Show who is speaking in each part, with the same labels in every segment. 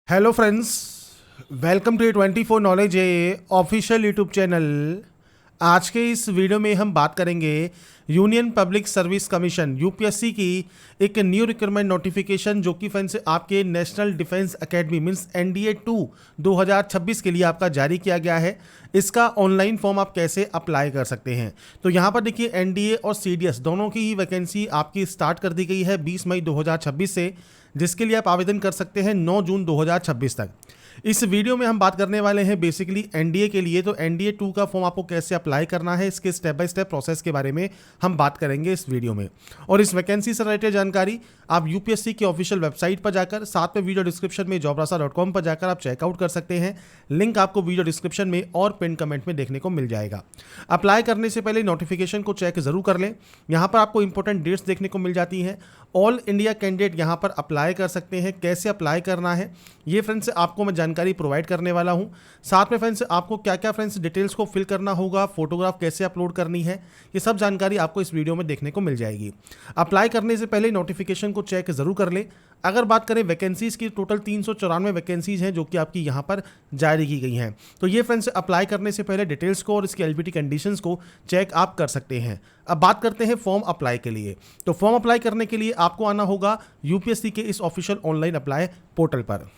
Speaker 1: Hello friends, welcome to 24 knowledge a official YouTube channel. आज के इस वीडियो में हम बात करेंगे Union Public Service Commission UPSC की एक न्यू रिक्रूटमेंट नोटिफिकेशन जो कि फ्रेंड्स आपके National Defence Academy means NDA 2 2026 के लिए आपका जारी किया गया है। इसका ऑनलाइन फॉर्म आप कैसे अप्लाई कर सकते हैं। तो यहाँ पर देखिए एनडीए और सीडीएस दोनों की ही वैकेंसी आपकी स्टार्ट कर दी गई है 20 मई 2026 से, जिसके लिए आप आवेदन कर सकते हैं 9 जून 2026 तक। इस वीडियो में हम बात करने वाले हैं बेसिकली एनडीए के लिए। तो एनडीए 2 का फॉर्म आपको कैसे अप्लाई करना है, इसके स्टेप बाय स्टेप प्रोसेस के बारे में हम बात करेंगे इस वीडियो में। और इस वैकेंसी से रिलेटेड जानकारी आप यूपीएससी की ऑफिशियल वेबसाइट पर जाकर, साथ में वीडियो डिस्क्रिप्शन में jobrasa.com पर जाकर आप चेकआउट कर सकते हैं। लिंक आपको वीडियो डिस्क्रिप्शन में और पिन कमेंट में देखने को मिल जाएगा। अप्लाई करने से पहले नोटिफिकेशन को चेक जरूर कर लें। यहाँ पर आपको इंपॉर्टेंट डेट्स देखने को मिल जाती हैं। ऑल इंडिया कैंडिडेट यहाँ पर अप्लाई कर सकते हैं। कैसे अप्लाई करना है ये फ्रेंड्स आपको मैं जानकारी प्रोवाइड करने वाला हूँ। साथ में फ्रेंड्स आपको क्या क्या फ्रेंड्स डिटेल्स को फिल करना होगा, फोटोग्राफ कैसे अपलोड करनी है, ये सब जानकारी आपको इस वीडियो में देखने को मिल जाएगी। अप्लाई करने से पहले नोटिफिकेशन को चेक जरूर कर लें। अगर बात करें वैकेंसीज की, टोटल 394 वैकेंसीज हैं जो कि आपकी यहाँ पर जारी की गई हैं। तो ये फ्रेंड्स अप्लाई करने से पहले डिटेल्स को और इसकी एलिजिबिलिटी कंडीशंस को चेक आप कर सकते हैं। अब बात करते हैं फॉर्म अप्लाई के लिए। तो फॉर्म अप्लाई करने के लिए आपको आना होगा यूपीएससी के इस ऑफिशियल ऑनलाइन अप्लाई पोर्टल पर।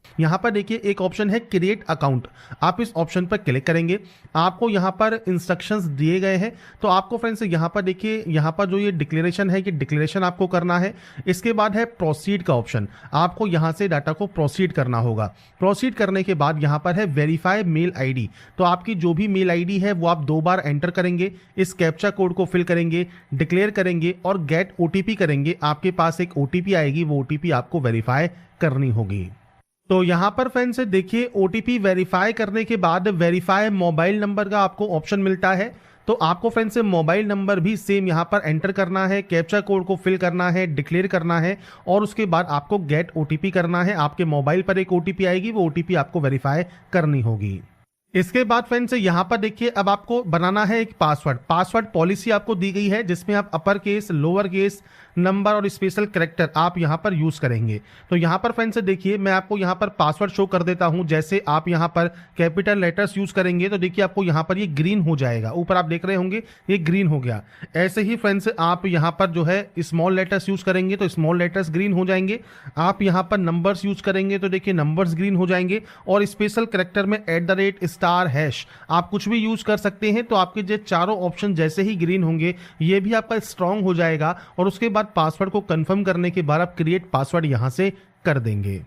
Speaker 1: यहाँ पर देखिए एक ऑप्शन है क्रिएट अकाउंट, आप इस ऑप्शन पर क्लिक करेंगे। आपको यहाँ पर इंस्ट्रक्शंस दिए गए हैं। तो आपको फ्रेंड्स यहाँ पर देखिए, यहाँ पर जो ये डिक्लेरेशन है, ये डिक्लेरेशन आपको करना है। इसके बाद है प्रोसीड का ऑप्शन, आपको यहाँ से डाटा को प्रोसीड करना होगा। प्रोसीड करने के बाद यहाँ पर है वेरीफाई मेल आईडी। तो आपकी जो भी मेल आईडी है वो आप 2 बार एंटर करेंगे, इस कैप्चा कोड को फिल करेंगे, डिक्लेयर करेंगे और गेट ओटीपी करेंगे। आपके पास एक ओटीपी आएगी, वो ओटीपी आपको वेरीफाई करनी होगी। तो यहाँ पर फ्रेंड्स देखिए ओटीपी वेरीफाई करने के बाद वेरीफाई मोबाइल नंबर का आपको ऑप्शन मिलता है। तो आपको फ्रेंड्स मोबाइल नंबर भी सेम यहाँ पर एंटर करना है, कैप्चा कोड को फिल करना है, डिक्लेयर करना है और उसके बाद आपको गेट ओटीपी करना है। आपके मोबाइल पर एक ओटीपी आएगी, वो ओटीपी आपको वेरीफाई करनी होगी। इसके बाद फ्रेंड्स यहाँ पर देखिए अब आपको बनाना है एक पासवर्ड पॉलिसी आपको दी गई है, जिसमें आप upper case, lower case, number और स्पेशल कैरेक्टर आप यहाँ पर यूज करेंगे। तो यहाँ पर फ्रेंड्स देखिए मैं आपको यहाँ पर पासवर्ड शो कर देता हूँ। जैसे आप यहाँ पर कैपिटल लेटर्स यूज करेंगे तो देखिए आपको यहाँ पर ये ग्रीन हो जाएगा, ऊपर आप देख रहे होंगे ये ग्रीन हो गया। ऐसे ही फ्रेंड्स आप यहाँ पर जो है स्मॉल लेटर्स यूज करेंगे तो स्मॉल लेटर्स ग्रीन हो जाएंगे। आप यहाँ पर नंबर्स यूज करेंगे तो देखिए नंबर्स ग्रीन हो जाएंगे। और स्पेशल कैरेक्टर में @ आप कुछ भी यूज कर सकते हैं। तो आपके जो चारों ऑप्शन जैसे ही ग्रीन होंगे ये भी आपका स्ट्रांग हो जाएगा। और उसके बाद पासवर्ड को कंफर्म करने के बाद आप क्रिएट पासवर्ड यहां से कर देंगे।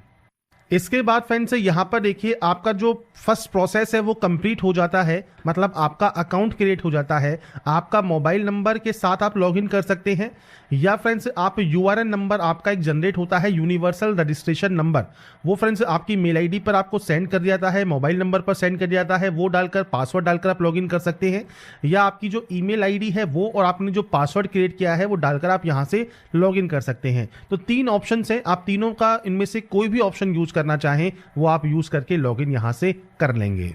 Speaker 1: इसके बाद फ्रेंड्स यहाँ पर देखिए आपका जो फर्स्ट प्रोसेस है वो कंप्लीट हो जाता है, मतलब आपका अकाउंट क्रिएट हो जाता है। आपका मोबाइल नंबर के साथ आप लॉगिन कर सकते हैं या फ्रेंड्स आप यूआरएन नंबर आपका एक जनरेट होता है, यूनिवर्सल रजिस्ट्रेशन नंबर, वो फ्रेंड्स आपकी मेल आईडी पर आपको सेंड कर दिया जाता है, मोबाइल नंबर पर सेंड कर दिया जाता है। वो डालकर पासवर्ड डालकर आप लॉगिन कर सकते हैं या आपकी जो ईमेल आईडी है वो और आपने जो पासवर्ड क्रिएट किया है वो डालकर आप यहाँ से लॉगिन कर सकते हैं। तो 3 ऑप्शन है, आप तीनों का इनमें से कोई भी ऑप्शन यूज करना चाहें वो आप यूज करके लॉगिन यहां से कर लेंगे।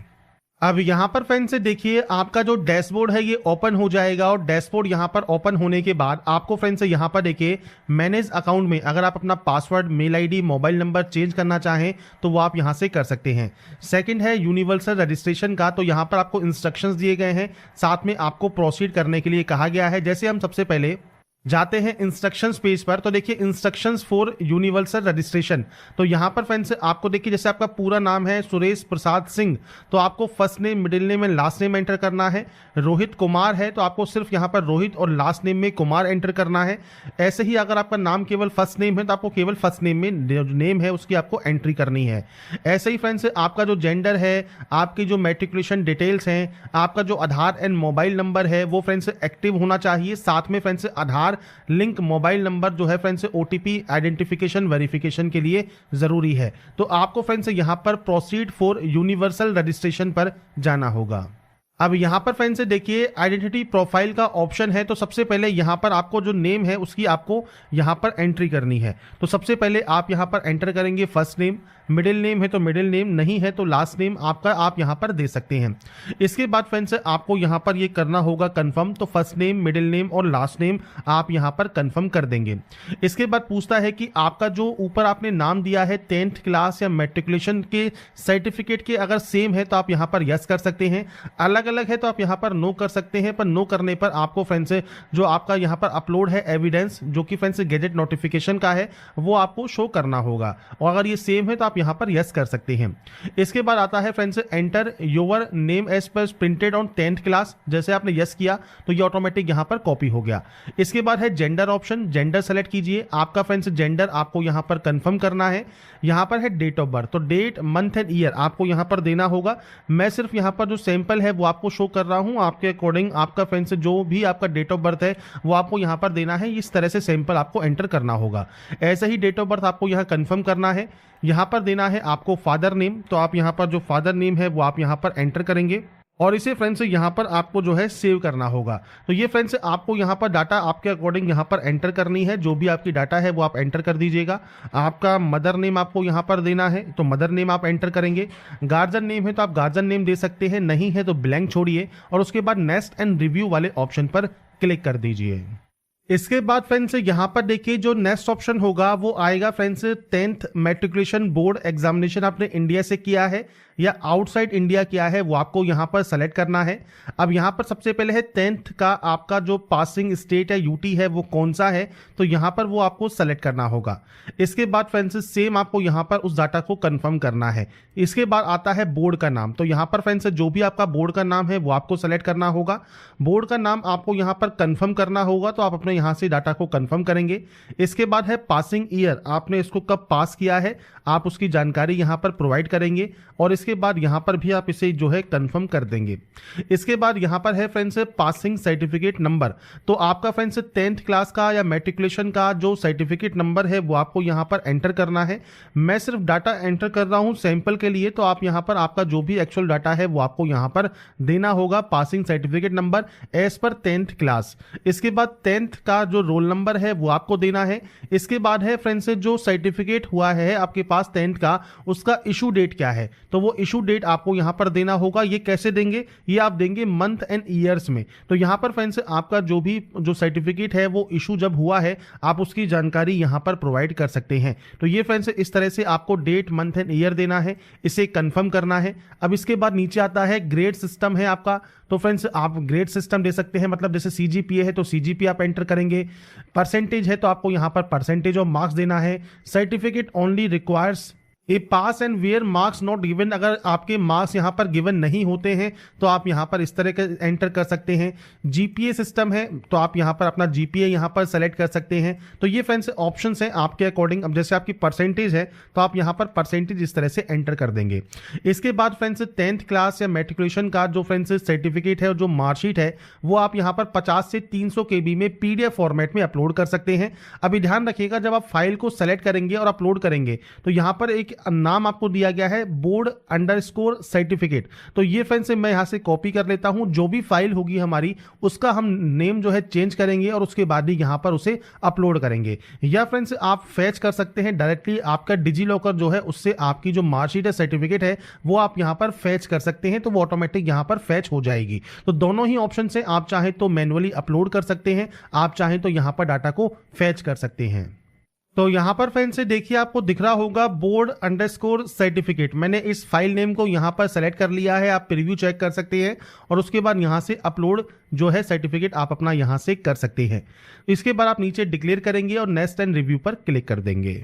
Speaker 1: अब यहां पर फ्रेंड्स देखिए आपका जो डैशबोर्ड है ये ओपन हो जाएगा। और डैशबोर्ड यहां पर ओपन होने के बाद आपको फ्रेंड्स यहां पर देखिए मैनेज अकाउंट में अगर आप अपना password, mail ID, mobile number change करना चाहें तो वो आप यहां से कर सकते हैं। सेकंड है यूनिवर्सल रजिस्ट्रेशन का। तो यहां पर आपको इंस्ट्रक्शंस दिए गए हैं, साथ में आपको प्रोसीड करने के लिए कहा गया है। जैसे हम सबसे पहले जाते हैं इंस्ट्रक्शंस पेज पर तो देखिए इंस्ट्रक्शंस फॉर यूनिवर्सल रजिस्ट्रेशन। तो यहां पर फ्रेंड्स आपको देखिए जैसे आपका पूरा नाम है सुरेश प्रसाद सिंह, तो आपको first name, middle name and last name enter करना है। रोहित कुमार है तो आपको सिर्फ यहां पर रोहित और लास्ट नेम में कुमार एंटर करना है। ऐसे ही अगर आपका नाम केवल फर्स्ट नेम है तो आपको केवल फर्स्ट नेम में जो नेम है उसकी आपको एंट्री करनी है। ऐसे ही फ्रेंड्स आपका जो जेंडर है, आपकी जो मैट्रिकुलेशन डिटेल्स हैं, आपका जो आधार एंड मोबाइल नंबर है वो फ्रेंड्स एक्टिव होना चाहिए। साथ में फ्रेंड्स आधार लिंक मोबाइल नंबर जो है फ्रेंड्स ओटीपी आइडेंटिफिकेशन वेरिफिकेशन के लिए जरूरी है। तो आपको फ्रेंड्स यहां पर प्रोसीड फॉर यूनिवर्सल रजिस्ट्रेशन पर जाना होगा। अब यहाँ पर फ्रेंड्स देखिए आइडेंटिटी प्रोफाइल का ऑप्शन है, तो सबसे पहले यहाँ पर आपको जो नेम है उसकी आपको यहाँ पर एंट्री करनी है। तो सबसे पहले आप यहाँ पर एंटर करेंगे फर्स्ट नेम, मिडिल नेम है तो मिडिल नेम, नहीं है तो लास्ट नेम आपका आप यहाँ पर दे सकते हैं। इसके बाद फ्रेंड्स आपको यहाँ पर ये करना होगा कंफर्म, तो फर्स्ट नेम, मिडिल नेम और लास्ट नेम आप यहाँ पर कंफर्म कर देंगे। इसके बाद पूछता है कि आपका जो ऊपर आपने नाम दिया है 10th क्लास या मैट्रिकुलेशन के सर्टिफिकेट के अगर सेम है तो आप यहाँ पर यस कर सकते हैं, अलग अलग है तो आप यहाँ पर नो कर सकते हैं। पर नो करने पर आपको फ्रेंड्स जो आपका यहाँ पर अपलोड है एविडेंस जो कि फ्रेंड्स गेजेट नोटिफिकेशन का है वो आपको शो करना होगा, और अगर ये सेम है तो आप यहाँ पर यस कर सकते हैं। इसके बाद आता है friends enter your name as per printed on 10th class, जैसे आपने यस किया तो ये ऑटोमेटिक यहाँ पर कॉपी हो गया। इसके बाद है जेंडर ऑप्शन, जेंडर सेलेक्ट कीजिए, आपका फ्रेंड्स जेंडर आपको यहाँ पर कंफर्म करना है। यहाँ पर है डेट ऑफ बर्थ, तो डेट मंथ एंड ईयर आपको यहाँ पर देना होगा। मैं सिर्फ यहाँ पर जो सैंपल है वो आपको शो कर रहा हूँ, आपके अकॉर्डिंग आपका फ्रेंड्स जो भी आपका डेट ऑफ बर्थ है वो आपको यहाँ पर देना है। इस तरह से सैंपल आपको एंटर करना होगा। ऐसे ही डेट ऑफ बर्थ आपको यहाँ कंफर्म करना है। यहाँ पर देना है आपको फादर नेम, तो आप यहाँ पर जो फादर नेम है वो आप यहाँ पर एंटर करेंगे और इसे फ्रेंड्स यहाँ पर आपको जो है सेव करना होगा। तो ये फ्रेंड्स आपको यहाँ पर डाटा आपके अकॉर्डिंग यहाँ पर एंटर करनी है, जो भी आपकी डाटा है वो आप एंटर कर दीजिएगा। आपका मदर नेम आपको यहाँ पर देना है, तो मदर नेम आप एंटर करेंगे। गार्जियन नेम है तो आप गार्जियन नेम दे सकते हैं, नहीं है तो ब्लैंक छोड़िए और उसके बाद नेक्स्ट एंड रिव्यू वाले ऑप्शन पर क्लिक कर दीजिए। इसके बाद फ्रेंड्स यहाँ पर देखिए जो नेक्स्ट ऑप्शन होगा वो आएगा friends 10th matriculation board examination आपने इंडिया से किया है या आउटसाइड इंडिया किया है वो आपको यहाँ पर सेलेक्ट करना है। अब यहाँ पर सबसे पहले है 10th का आपका जो पासिंग स्टेट या यूटी है वो कौन सा है, तो यहाँ पर वो आपको सेलेक्ट करना होगा। इसके बाद फ्रेंड्स सेम आपको यहाँ पर उस डाटा को कंफर्म करना है। इसके बाद आता है बोर्ड का नाम, तो यहाँ पर फ्रेंड्स जो भी आपका बोर्ड का नाम है वो आपको सेलेक्ट करना होगा। बोर्ड का नाम आपको यहाँ पर कंफर्म करना होगा, तो आप अपने यहाँ से डाटा को कंफर्म करेंगे। इसके बाद है पासिंग ईयर, आपने इसको कब पास किया है आप उसकी जानकारी यहाँ पर प्रोवाइड करेंगे और इसके बाद यहाँ पर भी आप इसे जो है कंफर्म कर देंगे। इसके बाद यहाँ पर है फ्रेंड्स पासिंग सर्टिफिकेट नंबर, तो आपका फ्रेंड्स 10th क्लास का या मैट्रिकुलेशन का जो सर्टिफिकेट नंबर है वो आपको यहाँ पर एंटर करना है। मैं सिर्फ डाटा एंटर कर रहा हूँ सैंपल के लिए, तो आप यहाँ पर आपका जो भी एक्चुअल डाटा है वो आपको यहाँ पर देना होगा। Passing certificate number as per 10th class. इसके बाद 10th का जो रोल नंबर है वो आपको देना है। इसके बाद है फ्रेंड्स जो सर्टिफिकेट हुआ है आपके पास 10th का उसका इशू डेट क्या है, तो वो इशू डेट आपको यहां पर देना होगा। ये कैसे देंगे, ये आप देंगे मंथ एंड ईयर्स में। तो यहां पर फ्रेंड्स आपका जो सर्टिफिकेट है वो इशू जब हुआ है आप उसकी जानकारी यहां पर प्रोवाइड कर सकते हैं। तो ये फ्रेंड्स इस तरह से आपको डेट मंथ एंड ईयर देना है, इसे कंफर्म करना है। अब इसके बाद नीचे आता है ग्रेड सिस्टम है आपका, तो फ्रेंड्स आप ग्रेड सिस्टम दे सकते हैं, मतलब जैसे सीजीपीए है तो सीजीपीए आप एंटर करेंगे। परसेंटेज है तो आपको यहां पर परसेंटेज ऑफ मार्क्स देना है। Certificate only requires a pass and where marks not given, अगर आपके मार्क्स यहाँ पर गिवन नहीं होते हैं तो आप यहाँ पर इस तरह के एंटर कर सकते हैं। जीपीए सिस्टम है तो आप यहाँ पर अपना जीपीए यहाँ पर सेलेक्ट कर सकते हैं। तो ये फ्रेंड्स ऑप्शंस हैं आपके अकॉर्डिंग। अब जैसे आपकी परसेंटेज है तो आप यहाँ पर परसेंटेज इस तरह से एंटर कर देंगे। इसके बाद फ्रेंड्स 10th क्लास या मैट्रिकुलेशन का जो फ्रेंड्स सर्टिफिकेट है और जो मार्कशीट है वो आप यहाँ पर 50 से 300 KB में PDF फॉर्मेट में अपलोड कर सकते हैं। अभी ध्यान रखिएगा जब आप फाइल को सेलेक्ट करेंगे और अपलोड करेंगे तो यहाँ पर एक नाम आपको दिया गया है बोर्ड अंडरस्कोर सर्टिफिकेट, तो ये फ्रेंड्स मैं यहां से कॉपी कर लेता हूं। जो भी फाइल होगी हमारी उसका हम नेम जो है चेंज करेंगे और उसके बाद ही यहां पर उसे अपलोड करेंगे। या फ्रेंड्स आप फैच कर सकते हैं डायरेक्टली, आपका डिजी लॉकर जो है उससे आपकी जो मार्कशीट है सर्टिफिकेट है वो आप यहां पर फैच कर सकते हैं, तो वो ऑटोमेटिक यहां पर फैच हो जाएगी। तो दोनों ही ऑप्शन से आप चाहें तो मैन्युअली अपलोड कर सकते हैं, आप चाहें तो यहां पर डाटा को फैच कर सकते हैं। तो यहां पर फ्रेंड्स देखिए आपको दिख रहा होगा बोर्ड अंडरस्कोर सर्टिफिकेट, मैंने इस फाइल नेम को यहां पर सेलेक्ट कर लिया है। आप प्रीव्यू चेक कर सकते हैं और उसके बाद यहां से अपलोड जो है सर्टिफिकेट आप अपना यहां से कर सकते हैं। इसके बाद आप नीचे डिक्लेयर करेंगे और नेक्स्ट एंड रिव्यू पर क्लिक कर देंगे।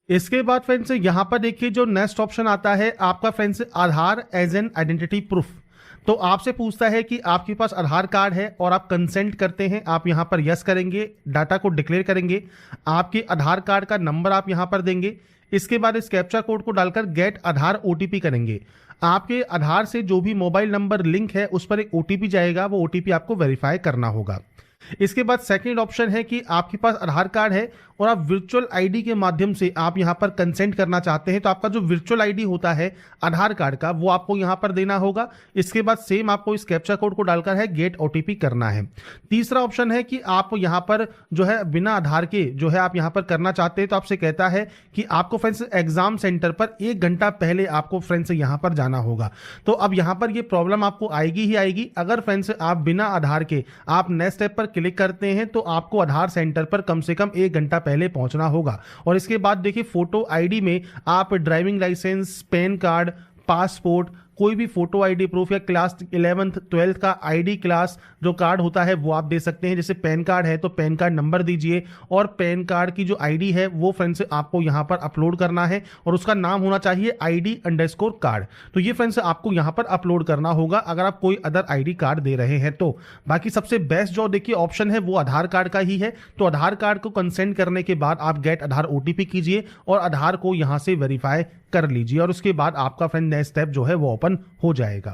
Speaker 1: इसके बाद फ्रेंड्स यहां पर देखिए जो नेक्स्ट ऑप्शन आता है आपका friends Aadhaar as an identity proof. तो आपसे पूछता है कि आपके पास आधार कार्ड है और आप कंसेंट करते हैं, आप यहां पर यस करेंगे, डाटा को डिक्लेयर करेंगे, आपके आधार कार्ड का नंबर आप यहां पर देंगे। इसके बाद इस कैप्चा कोड को डालकर गेट आधार OTP करेंगे। आपके आधार से जो भी मोबाइल नंबर लिंक है उस पर एक OTP जाएगा, वो OTP आपको वेरीफाई करना होगा। इसके बाद सेकंड ऑप्शन है कि आपके पास आधार कार्ड है और आप वर्चुअल आईडी के माध्यम से आप यहां पर कंसेंट करना चाहते हैं, तो आपका जो वर्चुअल आईडी होता है आधार कार्ड का वो आपको यहां पर देना होगा। इसके बाद सेम आपको इस कैप्चा कोड को डालकर है गेट ओटीपी करना है। तीसरा ऑप्शन है कि आप यहां पर जो है बिना आधार के जो है आप यहां पर करना चाहते हैं, तो आपसे कहता है कि आपको फ्रेंड्स एग्जाम सेंटर पर 1 घंटा पहले आपको फ्रेंड्स यहां पर जाना होगा। तो अब यहां पर ये प्रॉब्लम आपको आएगी ही आएगी। अगर फ्रेंड्स आप बिना आधार के आप नेक्स्ट स्टेप पर क्लिक करते हैं तो आपको आधार सेंटर पर कम से कम 1 घंटा पहले पहुंचना होगा। और इसके बाद देखिए फोटो आईडी में आप driving licence, PAN card, passport, कोई भी फोटो आईडी प्रूफ या क्लास 11th 12th का आईडी क्लास जो कार्ड होता है वो आप दे सकते हैं। जैसे पैन कार्ड है तो पैन कार्ड नंबर दीजिए और पैन कार्ड की जो आईडी है वो फ्रेंड्स आपको यहां पर अपलोड करना है और उसका नाम होना चाहिए ID_कार्ड। तो ये फ्रेंड्स आपको यहां पर अपलोड करना होगा अगर आप कोई अदर आईडी कार्ड दे रहे हैं तो। बाकी सबसे बेस्ट जो देखिए ऑप्शन है वो आधार कार्ड का ही है। तो आधार कार्ड को कंसेंट करने के बाद आप गेट आधार OTP कीजिए और आधार को यहां से वेरीफाई कर लीजिए और उसके बाद आपका फ्रेंड नेक्स्ट स्टेप जो है वो ओपन हो जाएगा।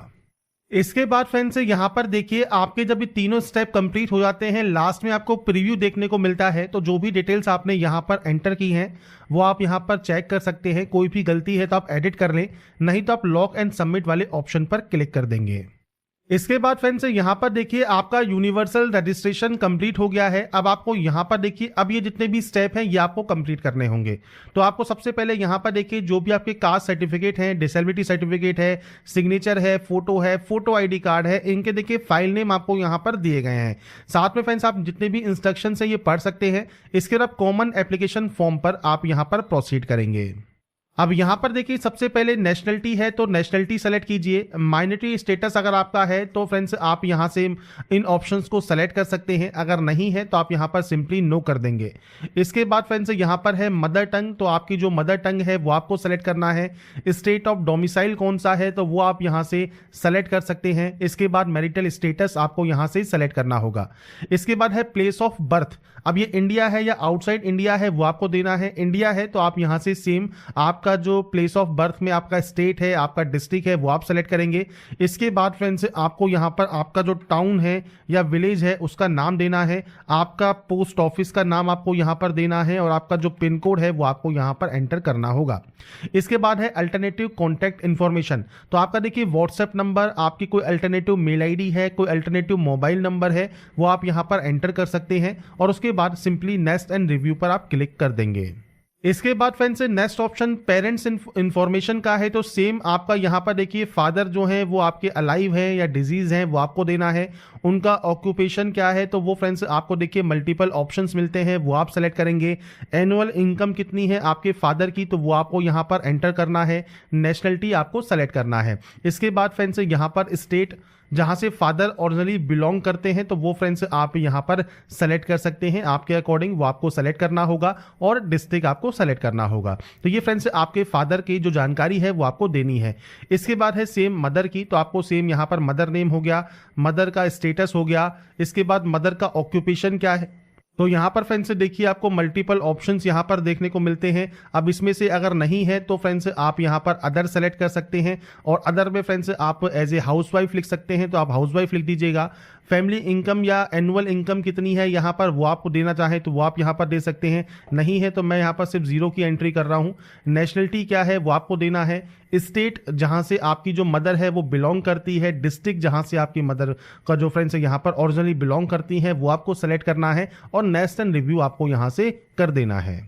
Speaker 1: इसके बाद फ्रेंड्स यहां पर देखिए आपके जब ये तीनों स्टेप कंप्लीट हो जाते हैं, लास्ट में आपको प्रीव्यू देखने को मिलता है। तो जो भी डिटेल्स आपने यहां पर एंटर की हैं वो आप यहां पर चेक कर सकते हैं। कोई भी गलती है तो आप एडिट कर लें, नहीं तो आप लॉक एंड सबमिट वाले ऑप्शन पर क्लिक कर देंगे। इसके बाद फ्रेंड्स यहां पर देखिए आपका यूनिवर्सल रजिस्ट्रेशन कंप्लीट हो गया है। अब आपको यहां पर देखिए अब ये जितने भी स्टेप हैं ये आपको कंप्लीट करने होंगे। तो आपको सबसे पहले यहां पर देखिए जो भी आपके कास्ट सर्टिफिकेट है, डिसेबिलिटी सर्टिफिकेट है, सिग्नेचर है, फोटो आईडी कार्ड है, इनके देखिए फाइल नेम आपको यहां पर दिए गए हैं। साथ में फ्रेंड्स आप जितने भी इंस्ट्रक्शन है ये पढ़ सकते हैं। इसके बाद कॉमन एप्लीकेशन फॉर्म पर आप यहां पर प्रोसीड करेंगे। अब यहां पर देखिए सबसे पहले नेशनलिटी है तो नेशनलिटी सेलेक्ट कीजिए। माइनॉरिटी स्टेटस अगर आपका है तो फ्रेंड्स आप यहां से इन ऑप्शंस को सेलेक्ट कर सकते हैं, अगर नहीं है तो आप यहां पर सिंपली नो कर देंगे। इसके बाद फ्रेंड्स यहां पर है मदर टंग, तो आपकी जो मदर टंग है वो आपको सेलेक्ट करना है। स्टेट ऑफ डोमिसाइल कौन सा है तो वो आप यहां से सेलेक्ट कर सकते हैं। इसके बाद मैरिटल स्टेटस आपको यहां से सेलेक्ट करना होगा। इसके बाद है प्लेस ऑफ बर्थ, अब ये इंडिया है या आउटसाइड इंडिया है वो आपको देना है। इंडिया है तो आप यहां से सेम आपका जो प्लेस ऑफ बर्थ में आपका स्टेट है, आपका डिस्ट्रिक्ट है वो आप सेलेक्ट करेंगे। इसके बाद फ्रेंड्स आपको यहां पर आपका जो टाउन है या विलेज है उसका नाम देना है। आपका पोस्ट ऑफिस का नाम आपको यहां पर देना है और आपका जो पिन कोड है वो आपको यहां पर एंटर करना होगा। इसके बाद है अल्टरनेटिव कॉन्टैक्ट इंफॉर्मेशन, तो आपका देखिए व्हाट्सएप नंबर, आपकी कोई अल्टरनेटिव मेल आईडी है, कोई अल्टरनेटिव मोबाइल नंबर है वो आप यहां पर एंटर कर सकते हैं और उसके बाद सिंपली नेक्स्ट एंड रिव्यू पर आप क्लिक कर देंगे। इसके बाद friends next option parents information का है, तो सेम आपका यहां पर देखिए फादर जो है वो आपके अलाइव है या डिजीज है वो आपको देना है। उनका ऑक्यूपेशन क्या है तो वो फ्रेंड्स आपको देखिए मल्टीपल ऑप्शंस मिलते हैं वो आप सेलेक्ट करेंगे। एनुअल इनकम कितनी है आपके फादर की तो वो आपको यहां पर एंटर करना है। नेशनलिटी आपको सेलेक्ट करना है। इसके बाद फ्रेंड्स यहां पर स्टेट जहां से फादर ओरिजिनली बिलोंग करते हैं तो वो फ्रेंड्स आप यहां पर सेलेक्ट कर सकते हैं। आपके अकॉर्डिंग वो आपको सेलेक्ट करना होगा और डिस्ट्रिक्ट आपको सेलेक्ट करना होगा। तो ये फ्रेंड्स आपके फादर की जो जानकारी है वो आपको देनी है। इसके बाद है सेम मदर की, तो आपको सेम यहां पर मदर नेम हो गया, मदर का स्टेटस हो गया। इसके बाद मदर का ऑक्यूपेशन क्या है, तो यहां पर फ्रेंड्स देखिए आपको मल्टीपल ऑप्शंस यहां पर देखने को मिलते हैं। अब इसमें से अगर नहीं है तो फ्रेंड्स आप यहां पर अदर सेलेक्ट कर सकते हैं और अदर में फ्रेंड्स आप एज ए हाउसवाइफ लिख सकते हैं तो आप हाउसवाइफ लिख दीजिएगा। फैमिली इनकम या एनुअल इनकम कितनी है यहाँ पर वो आपको देना चाहें तो वो आप यहाँ पर दे सकते हैं। नहीं है तो मैं यहाँ पर सिर्फ 0 की एंट्री कर रहा हूँ। नेशनलिटी क्या है वो आपको देना है। स्टेट जहाँ से आपकी जो मदर है वो बिलोंग करती है, डिस्ट्रिक्ट जहाँ से आपकी मदर का जो फ्रेंड्स है यहाँ पर ओरिजिनली बिलोंग करती है वो आपको सेलेक्ट करना है और नेक्स्ट एंड रिव्यू आपको यहाँ से कर देना है।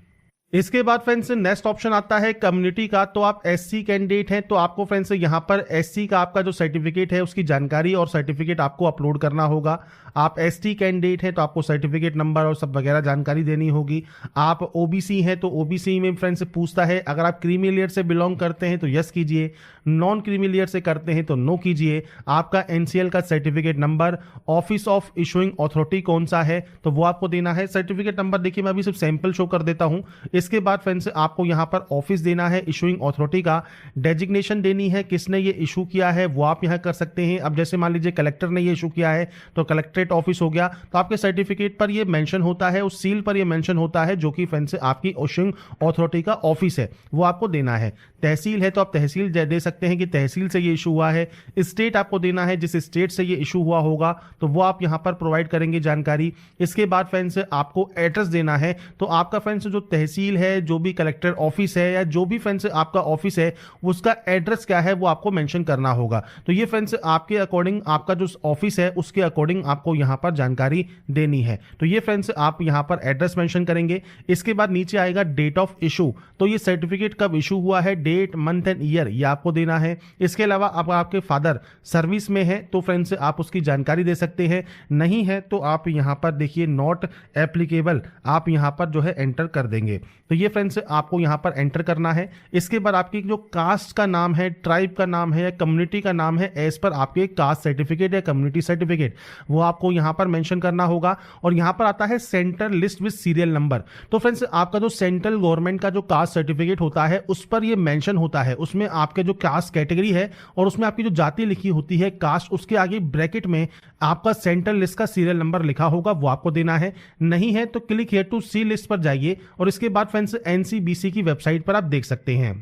Speaker 1: इसके बाद फ्रेंड्स नेक्स्ट ऑप्शन आता है कम्युनिटी का, तो आप SC कैंडिडेट हैं तो आपको फ्रेंड्स यहाँ पर SC का आपका जो सर्टिफिकेट है उसकी जानकारी और सर्टिफिकेट आपको अपलोड करना होगा। आप ST कैंडिडेट हैं तो आपको सर्टिफिकेट नंबर और सब वगैरह जानकारी देनी होगी। आप OBC हैं तो OBC में फ्रेंड्स पूछता है, अगर आप क्रीमी लेयर से बिलोंग करते हैं तो यस कीजिए, नॉन क्रीमी लेयर से करते हैं तो नो कीजिए। आपका NCL का certificate number, office of issuing authority कौन सा है तो वो आपको देना है। सर्टिफिकेट नंबर देखिए मैं अभी सिर्फ सैंपल शो कर देता हूँ। इसके बाद फ्रेंड्स आपको यहाँ पर ऑफिस देना है, इशूइंग अथॉरिटी का डेजिग्नेशन देनी है, किसने ये इशू किया है वो आप यहाँ कर सकते हैं। अब जैसे मान लीजिए कलेक्टर ने ये इशू किया है तो कलेक्ट्रेट ऑफिस हो गया, तो आपके सर्टिफिकेट पर ये मेंशन होता है, उस सील पर ये मेंशन होता है जो कि फ्रेंड्स आपकी इशूइंग अथॉरिटी का ऑफिस है, वो आपको देना है। तहसील है तो आप तहसील दे सकते हैं कि तहसील से ये इशू हुआ है। स्टेट आपको देना है, जिस स्टेट से ये इशू हुआ होगा तो वो आप यहाँ पर प्रोवाइड करेंगे जानकारी। इसके बाद फ्रेंड्स आपको एड्रेस देना है, तो आपका फ्रेंड्स जो तहसील है, जो भी कलेक्टर ऑफिस है या जो भी फ्रेंड्स आपका ऑफिस है उसका एड्रेस क्या है वो आपको मेंशन करना होगा। तो ये फ्रेंड्स आपके अकॉर्डिंग, आपका जो ऑफिस है उसके अकॉर्डिंग आपको यहाँ पर जानकारी देनी है। तो ये फ्रेंड्स आप यहाँ पर एड्रेस मेंशन करेंगे। इसके बाद नीचे आएगा डेट ऑफ इशू, तो ये सर्टिफिकेट कब इशू हुआ है, डेट, मंथ एंड ईयर ये आपको देना है। इसके अलावा अब आपके फादर सर्विस में है तो फ्रेंड्स आप उसकी जानकारी दे सकते हैं, नहीं है तो आप यहाँ पर देखिए नॉट एप्लीकेबल आप यहाँ पर जो है एंटर कर देंगे। तो ये फ्रेंड्स आपको यहाँ पर एंटर करना है। इसके बाद आपकी जो कास्ट का नाम है, ट्राइब का नाम है या कम्युनिटी का नाम है, एज पर आपके कास्ट सर्टिफिकेट या कम्युनिटी सर्टिफिकेट वो आपको यहाँ पर मेंशन करना होगा। और यहाँ पर आता है centre list with serial number, तो फ्रेंड्स आपका जो सेंट्रल गवर्नमेंट का जो कास्ट सर्टिफिकेट होता है उस पर ये मेंशन होता है, उसमें आपके जो कास्ट कैटेगरी है और उसमें आपकी जो जाति लिखी होती है कास्ट, उसके आगे ब्रैकेट में आपका सेंट्रल लिस्ट का सीरियल नंबर लिखा होगा, वो आपको देना है। नहीं है तो click here to see list पर जाइए और इसके बाद फ्रेंड्स एनसीबीसी की वेबसाइट पर आप देख सकते हैं।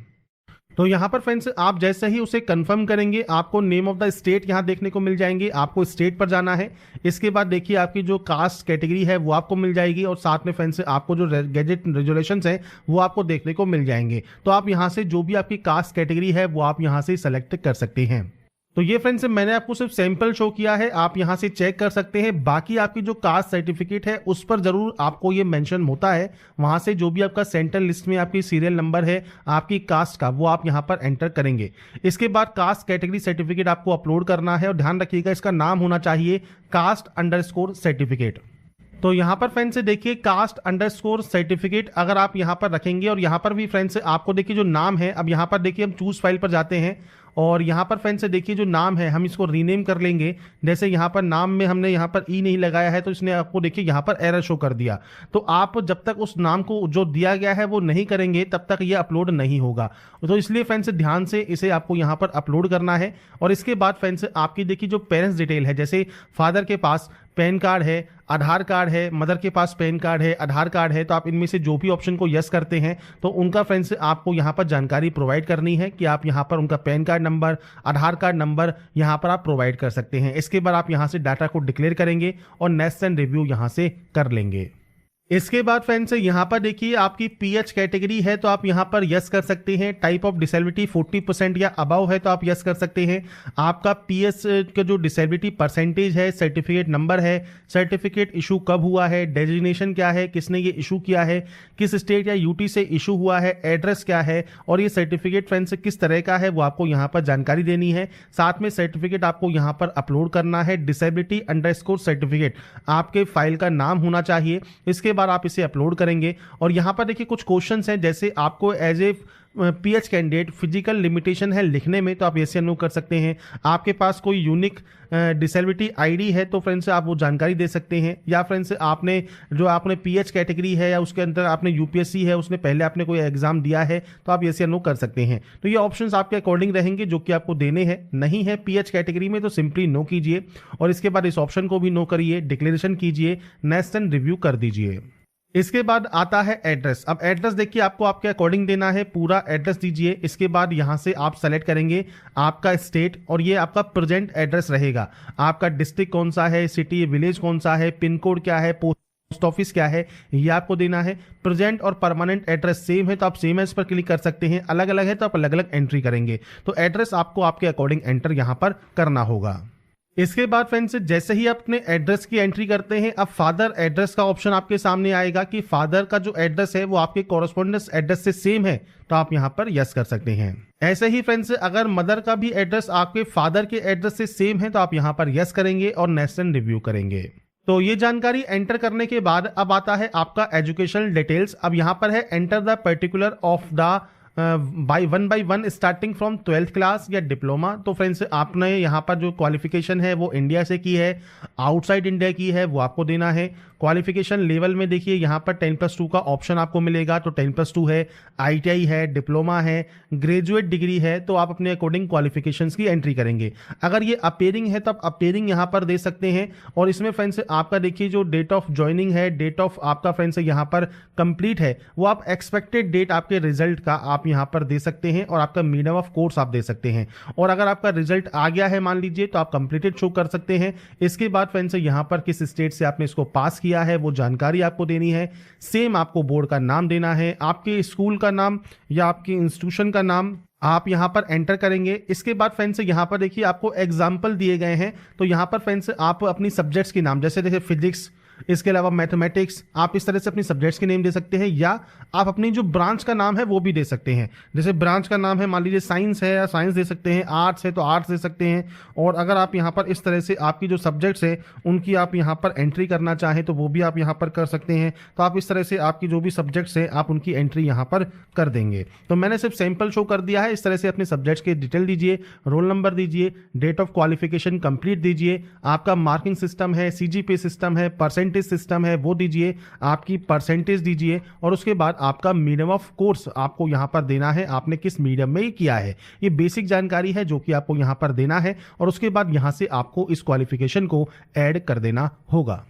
Speaker 1: तो यहाँ पर फ्रेंड्स आप जैसे ही उसे कंफर्म करेंगे आपको नेम ऑफ द स्टेट यहाँ देखने को मिल जाएंगे, आपको स्टेट पर जाना है। इसके बाद देखिए आपकी जो कास्ट कैटेगरी है वो आपको मिल जाएगी और साथ में फ्रेंड्स आपको जो गैजेट रेजुलेशंस हैं वो आपको देखने को मिल जाएंगे। तो आप यहाँ से जो भी आपकी कास्ट कैटेगरी है वो आप यहाँ से सेलेक्ट कर सकते हैं। तो ये फ्रेंड्स मैंने आपको सिर्फ सैंपल शो किया है, आप यहां से चेक कर सकते हैं। बाकी आपकी जो कास्ट सर्टिफिकेट है उस पर जरूर आपको ये मेंशन होता है, वहां से जो भी आपका सेंट्रल लिस्ट में आपकी सीरियल नंबर है आपकी कास्ट का वो आप यहां पर एंटर करेंगे। इसके बाद कास्ट कैटेगरी सर्टिफिकेट आपको अपलोड करना है और ध्यान रखिएगा इसका नाम होना चाहिए कास्ट_ सर्टिफिकेट। तो यहाँ पर फ्रेंड्स देखिए कास्ट_ सर्टिफिकेट अगर आप यहाँ पर रखेंगे और यहाँ पर भी फ्रेंड्स आपको देखिए जो नाम है, अब यहाँ पर देखिए हम चूज फाइल पर जाते हैं और यहाँ पर फ्रेंड्स देखिए जो नाम है हम इसको रीनेम कर लेंगे। जैसे यहाँ पर नाम में हमने यहाँ पर ई नहीं लगाया है तो इसने आपको देखिए यहाँ पर एरर शो कर दिया। तो आप जब तक उस नाम को जो दिया गया है वो नहीं करेंगे तब तक ये अपलोड नहीं होगा। तो इसलिए फ्रेंड्स ध्यान से इसे आपको यहाँ पर अपलोड करना है। और इसके बाद फ्रेंड्स आपकी देखिए जो पेरेंट्स डिटेल है, जैसे फादर के पास पैन कार्ड है, आधार कार्ड है, मदर के पास पैन कार्ड है, आधार कार्ड है, तो आप इनमें से जो भी ऑप्शन को यस करते हैं तो उनका फ्रेंड्स आपको यहाँ पर जानकारी प्रोवाइड करनी है कि आप यहाँ पर उनका पैन कार्ड नंबर, आधार कार्ड नंबर यहाँ पर आप प्रोवाइड कर सकते हैं। इसके बाद आप यहाँ से डाटा को डिक्लेयर करेंगे और नेक्स्ट एंड रिव्यू यहाँ से कर लेंगे। इसके बाद फ्रेंड्स यहाँ पर देखिए आपकी पीएच कैटेगरी है तो आप यहाँ पर यस कर सकते हैं। टाइप ऑफ डिसेबिलिटी 40% या अबव है तो आप यस कर सकते हैं। आपका पीएच का जो डिसेबिलिटी परसेंटेज है, सर्टिफिकेट नंबर है, सर्टिफिकेट इशू कब हुआ है, डेजिग्नेशन क्या है, किसने ये इशू किया है, किस स्टेट या यूटी से इशू हुआ है, एड्रेस क्या है और ये सर्टिफिकेट फ्रेंड्स किस तरह का है वो आपको यहाँ पर जानकारी देनी है। साथ में सर्टिफिकेट आपको यहाँ पर अपलोड करना है। डिसेबिलिटी_ सर्टिफिकेट आपके फाइल का नाम होना चाहिए। इसके बाद आप इसे अपलोड करेंगे और यहां पर देखिए कुछ क्वेश्चंस हैं, जैसे आपको as a PH candidate physical limitation है लिखने में तो आप यस या नो कर सकते हैं। आपके पास कोई यूनिक डिसेबिलिटी आईडी है तो फ्रेंड्स आप वो जानकारी दे सकते हैं। या फ्रेंड्स आपने पीएच कैटेगरी है या उसके अंदर आपने यूपीएससी है, उसने पहले आपने कोई एग्जाम दिया है तो आप यस या नो कर सकते हैं। तो ये ऑप्शंस आपके अकॉर्डिंग रहेंगे जो कि आपको देने हैं। नहीं है पीएच कैटेगरी में तो सिंपली नो कीजिए और इसके बाद इस ऑप्शन को भी नो करिए, डिक्लेरेशन कीजिए, नेक्स्ट एंड रिव्यू कर दीजिए। इसके बाद आता है एड्रेस। अब एड्रेस देखिए आपको आपके अकॉर्डिंग देना है, पूरा एड्रेस दीजिए। इसके बाद यहां से आप सेलेक्ट करेंगे आपका स्टेट और ये आपका प्रेजेंट एड्रेस रहेगा। आपका डिस्ट्रिक्ट कौन सा है, सिटी विलेज कौन सा है, पिन कोड क्या है, पोस्ट ऑफिस क्या है, ये आपको देना है। प्रेजेंट और परमानेंट एड्रेस सेम है तो आप सेम एज पर क्लिक कर सकते हैं, अलग अलग है तो आप अलग अलग एंट्री करेंगे। तो एड्रेस आपको आपके अकॉर्डिंग एंटर यहां पर करना होगा। इसके बाद फ्रेंड्स जैसे ही आप अपने एड्रेस की एंट्री करते हैं अब फादर एड्रेस का ऑप्शन आपके सामने आएगा कि फादर का जो एड्रेस है वो आपके कॉरेस्पॉन्डेंस एड्रेस से सेम है तो आप यहां पर यस कर सकते हैं। ऐसे ही फ्रेंड्स अगर मदर का भी एड्रेस आपके फादर के एड्रेस से सेम है तो आप यहां पर यस करेंगे और नेक्स्ट एंड रिव्यू करेंगे। तो ये जानकारी एंटर करने के बाद अब आता है आपका एजुकेशनल डिटेल्स। अब यहां पर है enter the particular of the by one starting from 12th class या डिप्लोमा। तो फ्रेंड्स आपने यहाँ पर जो क्वालिफिकेशन है वो इंडिया से की है, आउटसाइड इंडिया की है वो आपको देना है। क्वालिफिकेशन लेवल में देखिए यहाँ पर 10+2 का ऑप्शन आपको मिलेगा, तो 10+2 है, ITI है, डिप्लोमा है, ग्रेजुएट डिग्री है, तो आप अपने अकॉर्डिंग क्वालिफिकेशंस की एंट्री करेंगे। अगर ये अपेयरिंग है तो आप अपेयरिंग यहाँ पर दे सकते हैं। और इसमें फ्रेंड्स आपका देखिए जो डेट ऑफ ज्वाइनिंग है, डेट ऑफ आपका फ्रेंड्स यहाँ पर कंप्लीट है, वो आप एक्सपेक्टेड डेट आपके रिजल्ट का आप यहाँ पर दे सकते हैं, और आपका मीडियम ऑफ कोर्स आप दे सकते हैं। और अगर आपका रिजल्ट आ गया है मान लीजिए, तो आप कंप्लीटेड शो कर सकते हैं। इसके बाद फ्रेंड्स यहाँ पर किस स्टेट से आपने इसको पास किया है वो जानकारी आपको देनी है। सेम आपको बोर्ड का नाम देना है, आपके स्कूल का नाम या आपके इंस्टीट्यूशन का नाम आप यहां पर एंटर करेंगे। इसके बाद फ्रेंड्स यहां पर देखिए आपको एग्जाम्पल दिए गए हैं, तो यहां पर फ्रेंड्स आप अपनी सब्जेक्ट्स के नाम, जैसे देखिए फिजिक्स, इसके अलावा मैथमेटिक्स, आप इस तरह से अपनी सब्जेक्ट्स के नेम दे सकते हैं, या आप अपनी जो ब्रांच का नाम है वो भी दे सकते हैं। जैसे ब्रांच का नाम है मान लीजिए साइंस है या साइंस दे सकते हैं, आर्ट्स है तो आर्ट्स दे सकते हैं। और अगर आप यहाँ पर इस तरह से आपकी जो सब्जेक्ट्स है उनकी आप यहाँ पर एंट्री करना चाहें तो वो भी आप यहाँ पर कर सकते हैं। तो आप इस तरह से आपकी जो भी सब्जेक्ट्स है आप उनकी एंट्री यहाँ पर कर देंगे। तो मैंने सिर्फ सैंपल शो कर दिया है। इस तरह से अपने सब्जेक्ट्स के डिटेल दीजिए, रोल नंबर दीजिए, डेट ऑफ क्वालिफिकेशन कंप्लीट दीजिए, आपका मार्किंग सिस्टम है, CGPA सिस्टम है, परसेंटेज सिस्टम है वो दीजिए, आपकी परसेंटेज दीजिए, और उसके बाद आपका मीडियम ऑफ कोर्स आपको यहां पर देना है, आपने किस मीडियम में ये किया है। ये बेसिक जानकारी है जो कि आपको यहां पर देना है, और उसके बाद यहां से आपको इस क्वालिफिकेशन को ऐड कर देना होगा।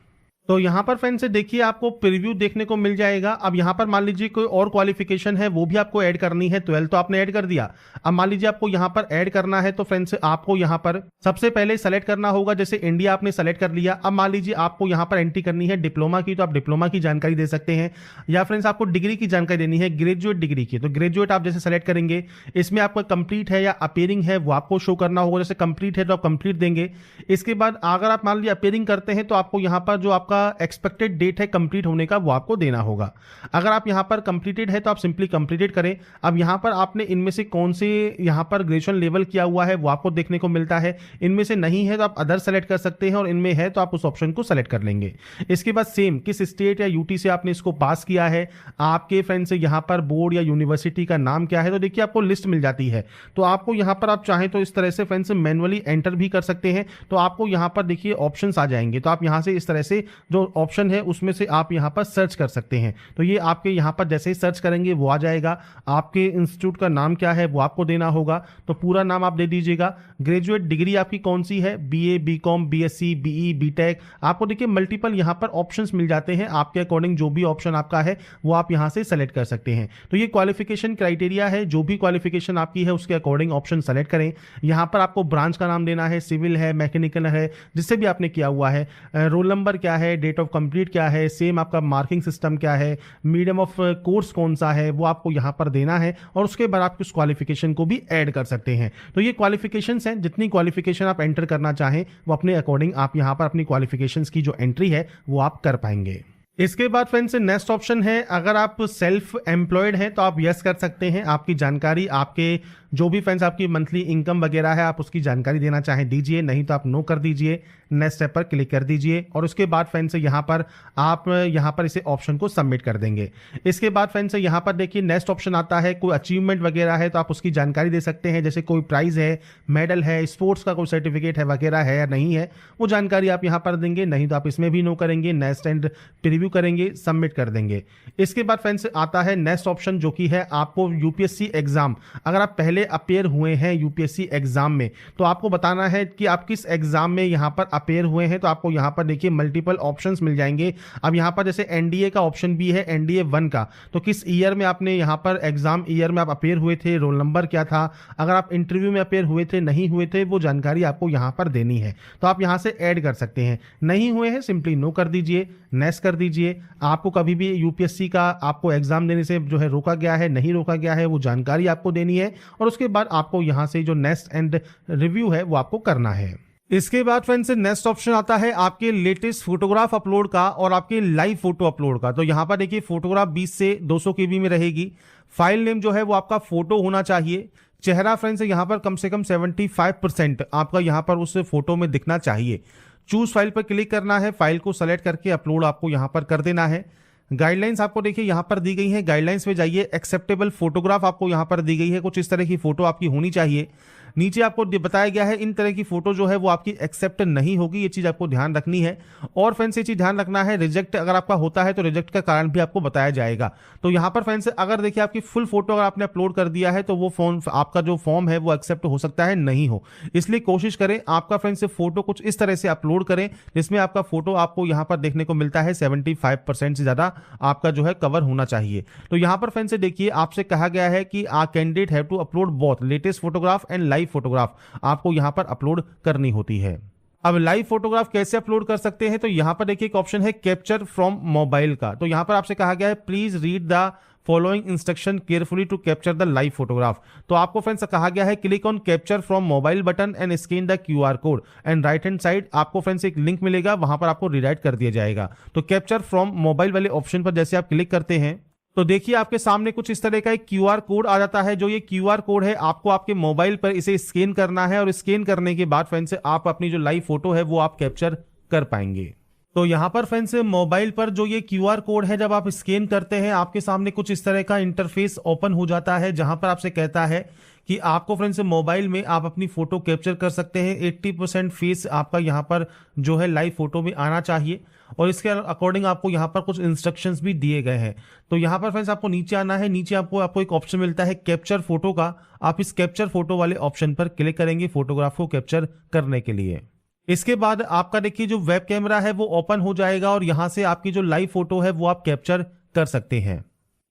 Speaker 1: तो यहाँ पर फ्रेंड्स से देखिए आपको प्रीव्यू देखने को मिल जाएगा। अब यहाँ पर मान लीजिए कोई और क्वालिफिकेशन है वो भी आपको ऐड करनी है। 12 तो आपने ऐड कर दिया, अब मान लीजिए आपको यहाँ पर ऐड करना है, तो फ्रेंड्स आपको यहाँ पर सबसे पहले सेलेक्ट करना होगा। जैसे इंडिया आपने सेलेक्ट कर लिया, अब मान लीजिए आपको यहाँ पर एंट्री करनी है डिप्लोमा की, तो आप डिप्लोमा की जानकारी दे सकते हैं, या फ्रेंड्स आपको डिग्री की जानकारी देनी है, ग्रेजुएट डिग्री की, तो ग्रेजुएट आप जैसे सेलेक्ट करेंगे। इसमें आपका कंप्लीट है या अपेयरिंग है वो आपको शो करना होगा। जैसे कंप्लीट है तो आप कंप्लीट देंगे। इसके बाद अगर आप मान लीजिए अपेयरिंग करते हैं तो आपको यहाँ पर जो आपका एक्सपेक्टेड डेट है कंप्लीट होने का वो आपको देना होगा। अगर आप यहां पर कंप्लीटेड है तो आप सिंपली कंप्लीटेड करें। अब यहां पर आपने इनमें से कौन से यहां पर ग्रेजुएशन लेवल किया हुआ है वो आपको देखने को मिलता है। इनमें से नहीं है तो आप अदर सेलेक्ट कर सकते हैं, और इनमें है तो आप उस ऑप्शन को सेलेक्ट कर लेंगे। इसके बाद सेम किस स्टेट या यूटी से आपने इसको पास किया है, आपके फ्रेंड से यहां पर बोर्ड या यूनिवर्सिटी का नाम क्या है, तो देखिए आपको लिस्ट मिल जाती है। तो आपको यहां पर आप चाहें तो इस तरह से फ्रेंड्स मैनुअली एंटर भी कर सकते हैं। तो आपको यहां पर देखिए ऑप्शंस आ जाएंगे, तो आप यहां से इस तरह से जो ऑप्शन है उसमें से आप यहां पर सर्च कर सकते हैं। तो ये आपके यहां पर जैसे ही सर्च करेंगे वो आ जाएगा। आपके इंस्टीट्यूट का नाम क्या है वो आपको देना होगा, तो पूरा नाम आप दे दीजिएगा। ग्रेजुएट डिग्री आपकी कौन सी है, BA, BCom, BSc, BE, BTech, आपको देखिए मल्टीपल यहां पर ऑप्शंस मिल जाते हैं। आपके अकॉर्डिंग जो भी ऑप्शन आपका है वो आप यहां से सेलेक्ट कर सकते हैं। तो ये क्वालिफिकेशन क्राइटेरिया है, जो भी क्वालिफिकेशन आपकी है उसके अकॉर्डिंग ऑप्शन सेलेक्ट करें। यहां पर आपको ब्रांच का नाम देना है, सिविल है, मैकेनिकल है, जिससे भी आपने किया हुआ है, रोल नंबर क्या है, डेट ऑफ कंप्लीट क्या है, सेम आपका मार्किंग सिस्टम क्या है, मीडियम ऑफ कोर्स कौन सा है वो आपको यहां पर देना है, और उसके बाद आप उस क्वालिफिकेशन को भी ऐड कर सकते हैं। तो ये क्वालिफिकेशंस हैं, जितनी क्वालिफिकेशन आप एंटर करना चाहें वो अपने अकॉर्डिंग आप यहां पर अपनी क्वालिफिकेशंस की जो एंट्री है वो आप कर पाएंगे। इसके बाद फ्रेंड्स नेक्स्ट ऑप्शन है, अगर आप सेल्फ एम्प्लॉयड हैं तो आप यस कर सकते हैं। आपकी जानकारी, आपके जो भी फ्रेंड्स आपकी मंथली इनकम वगैरह है आप उसकी जानकारी देना चाहें दीजिए, नहीं तो आप नो कर दीजिए। नेक्स्ट स्टेप पर क्लिक कर दीजिए, और उसके बाद फ्रेंड्स यहाँ पर आप यहाँ पर इसे ऑप्शन को सबमिट कर देंगे। इसके बाद फ्रेंड्स यहाँ पर देखिए नेक्स्ट ऑप्शन आता है, कोई अचीवमेंट वगैरह है तो आप उसकी जानकारी दे सकते हैं। जैसे कोई प्राइज है, मेडल है, स्पोर्ट्स का कोई सर्टिफिकेट है वगैरह है या नहीं है, वो जानकारी आप यहाँ पर देंगे, नहीं तो आप इसमें भी नो करेंगे। नेक्स्ट एंड प्रीव्यू करेंगे, सबमिट कर देंगे। इसके बाद फ्रेंड्स आता है नेक्स्ट ऑप्शन, जो कि है आपको यूपीएससी एग्जाम। अगर आप पहले अपेयर हुए हैं यूपीएससी एग्जाम में तो आपको बताना है कि आप किस एग्जाम में यहां पर अपेयर हुए हैं। तो आपको यहां पर देखिए मल्टीपल ऑप्शंस मिल जाएंगे। अब यहां पर जैसे एनडीए का ऑप्शन भी है, एनडीए 1 का, तो किस ईयर में आपने यहां पर एग्जाम ईयर में आप अपेयर हुए थे, रोल नंबर क्या था, अगर आप इंटरव्यू में अपेयर हुए थे नहीं हुए थे, वो जानकारी आपको यहां पर देनी है। तो आप यहां से ऐड कर सकते हैं। नहीं हुए हैं सिंपली नो कर दीजिए, नेक्स्ट कर दीजिए। आपको कभी भी यूपीएससी का आपको एग्जाम देने से जो है रोका गया है, नहीं रोका गया है, वो जानकारी आपको देनी है, और उसके बाद आपको यहां से जो नेक्स्ट एंड रिव्यू है वो आपको करना है। इसके बाद फ्रेंड्स नेक्स्ट ऑप्शन आता है आपके लेटेस्ट फोटोग्राफ अपलोड का और आपके लाइव फोटो अपलोड का। तो यहां पर देखिए फोटोग्राफ 20 से 200 केबी में रहेगी। फाइल नेम जो है वो आपका फोटो होना चाहिए। चेहरा फ्रेंड्स यहां पर कम से कम 75% आपका यहां पर उस फोटो में दिखना चाहिए। चूज फाइल पर क्लिक करना है, फाइल को सेलेक्ट करके अपलोड आपको यहां पर कर देना है। गाइडलाइंस आपको देखिए यहां पर दी गई है, गाइडलाइंस में जाइए, एक्सेप्टेबल फोटोग्राफ आपको यहां पर दी गई है, कुछ इस तरह की फोटो आपकी होनी चाहिए। नीचे आपको बताया गया है इन तरह की फोटो जो है वो आपकी एक्सेप्ट नहीं होगी, ये चीज आपको ध्यान रखनी है। और फ्रेंड्स ये चीज ध्यान रखना है, रिजेक्ट अगर आपका होता है तो रिजेक्ट का कारण भी आपको बताया जाएगा। तो यहाँ पर फ्रेंड्स अगर देखिए आपकी फुल फोटो अगर आपने अपलोड कर दिया है तो वो फोन आपका जो फॉर्म है वो एक्सेप्ट हो सकता है नहीं हो, इसलिए कोशिश करें आपका फ्रेंड्स फोटो कुछ इस तरह से अपलोड करें जिसमें आपका फोटो आपको यहाँ पर देखने को मिलता है 75% से ज्यादा आपका जो है कवर होना चाहिए। तो यहाँ पर फ्रेंड्स देखिए आपसे कहा गया है कि a candidate have to upload both latest photograph and live photograph आपको यहाँ पर अपलोड करनी होती है। अब लाइव फोटोग्राफ कैसे अपलोड कर सकते हैं, तो यहां पर देखिए एक ऑप्शन है कैप्चर फ्रॉम मोबाइल का। तो यहां पर आपसे कहा गया है please read the following instruction carefully to capture the live photograph. तो आपको फ्रेंड्स कहा गया है click on capture from mobile button and scan the QR code and right hand side आपको फ्रेंड्स एक लिंक मिलेगा, वहां पर आपको रिडायरेक्ट कर दिया जाएगा। तो कैप्चर फ्रॉम मोबाइल वाले ऑप्शन पर जैसे आप क्लिक करते हैं तो देखिए आपके सामने कुछ इस तरह का एक QR कोड आ जाता है। जो ये QR कोड है आपको आपके मोबाइल पर इसे स्कैन करना है और स्कैन करने के बाद फ्रेंड्स आप अपनी जो लाइव फोटो है वो आप कैप्चर कर पाएंगे। तो यहाँ पर फ्रेंड्स मोबाइल पर जो ये QR कोड है जब आप स्कैन करते हैं आपके सामने कुछ इस तरह का इंटरफेस ओपन हो जाता है, जहां पर आपसे कहता है कि आपको फ्रेंड्स मोबाइल में आप अपनी फोटो कैप्चर कर सकते हैं। 80% फेस आपका यहाँ पर जो है लाइव फोटो में आना चाहिए और इसके अकॉर्डिंग आपको यहाँ पर कुछ इंस्ट्रक्शंस भी दिए गए हैं। तो यहाँ पर फ्रेंड्स आपको नीचे आना है, नीचे आपको एक ऑप्शन मिलता है कैप्चर फोटो का। आप इस कैप्चर फोटो वाले ऑप्शन पर क्लिक करेंगे फोटोग्राफ को कैप्चर करने के लिए। इसके बाद आपका देखिए जो वेब कैमरा है वो ओपन हो जाएगा और यहां से आपकी जो लाइव फोटो है वो आप कैप्चर कर सकते हैं।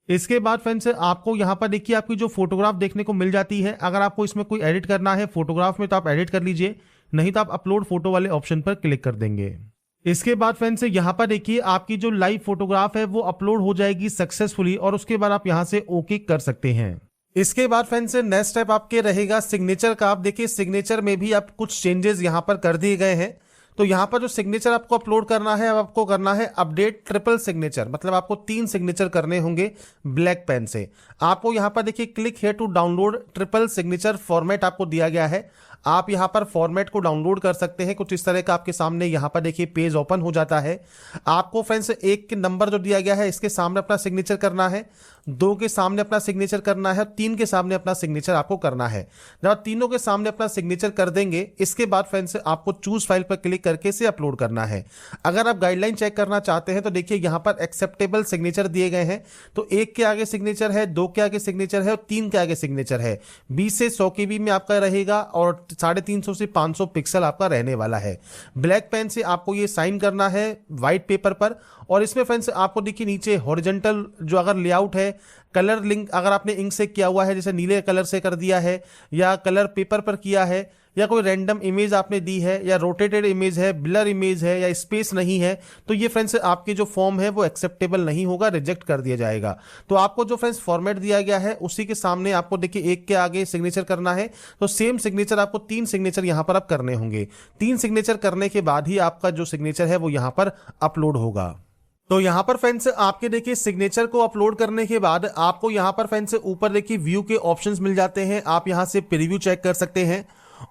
Speaker 1: इसके बाद फ्रेंड्स आपको यहां पर देखिए आपकी जो फोटोग्राफ देखने को मिल जाती है। अगर आपको इसमें कोई एडिट करना है फोटोग्राफ में तो आप एडिट कर लीजिए, नहीं तो आप अपलोड फोटो वाले ऑप्शन पर क्लिक कर देंगे। इसके बाद फ्रेंड्स यहां पर देखिए आपकी जो लाइव फोटोग्राफ है वो अपलोड हो जाएगी सक्सेसफुली और उसके बाद आप यहां से ओके कर सकते हैं। इसके बाद फ्रेंड्स नेक्स्ट स्टेप आपके रहेगा सिग्नेचर का। आप देखिए सिग्नेचर में भी आप कुछ चेंजेस यहां पर कर दिए गए हैं। तो यहां पर जो सिग्नेचर आपको अपलोड करना है, अब आपको करना है अपडेट ट्रिपल सिग्नेचर, मतलब आपको 3 सिग्नेचर करने होंगे ब्लैक पेन से। आपको यहां पर देखिए click here to download triple signature format आपको दिया गया है। आप यहां पर फॉर्मेट को डाउनलोड कर सकते हैं। कुछ इस तरह का आपके सामने यहां पर देखिए पेज ओपन हो जाता है। आपको फ्रेंड्स एक के नंबर जो दिया गया है इसके सामने अपना सिग्नेचर करना है, 2 के सामने अपना सिग्नेचर करना है, 3 के सामने अपना सिग्नेचर आपको करना है। जब आप तीनों के सामने अपना सिग्नेचर कर देंगे इसके बाद फ्रेंड्स आपको चूज फाइल पर क्लिक करके इसे अपलोड करना है। अगर आप गाइडलाइन चेक करना चाहते हैं तो देखिए यहां पर एक्सेप्टेबल सिग्नेचर दिए गए हैं। तो 1 के आगे सिग्नेचर है, 2 के आगे सिग्नेचर है और 3 के आगे सिग्नेचर है। 20 से 100 KB में आपका रहेगा और 350 से 500 पिक्सल आपका रहने वाला है। ब्लैक पेन से आपको ये साइन करना है व्हाइट पेपर पर। और इसमें फ्रेंड्स आपको देखिए नीचे हॉरिजॉन्टल जो अगर लेआउट है, कलर लिंक अगर आपने इंक से किया हुआ है जैसे नीले कलर से कर दिया है या कलर पेपर पर किया है या कोई रैंडम इमेज आपने दी है या रोटेटेड इमेज है, ब्लर इमेज है या स्पेस नहीं है, तो ये फ्रेंड्स आपकी जो फॉर्म है वो एक्सेप्टेबल नहीं होगा, रिजेक्ट कर दिया जाएगा। तो आपको जो फ्रेंड्स फॉर्मेट दिया गया है उसी के सामने आपको देखिए 1 के आगे सिग्नेचर करना है। तो सेम सिग्नेचर आपको 3 सिग्नेचर यहां पर आप करने होंगे। 3 सिग्नेचर करने के बाद ही आपका जो सिग्नेचर है वो यहां पर अपलोड होगा। तो यहां पर फ्रेंड्स आपके देखिए सिग्नेचर को अपलोड करने के बाद आपको यहां पर फ्रेंड्स ऊपर देखिए व्यू के ऑप्शंस मिल जाते हैं। आप यहां से प्रीव्यू चेक कर सकते हैं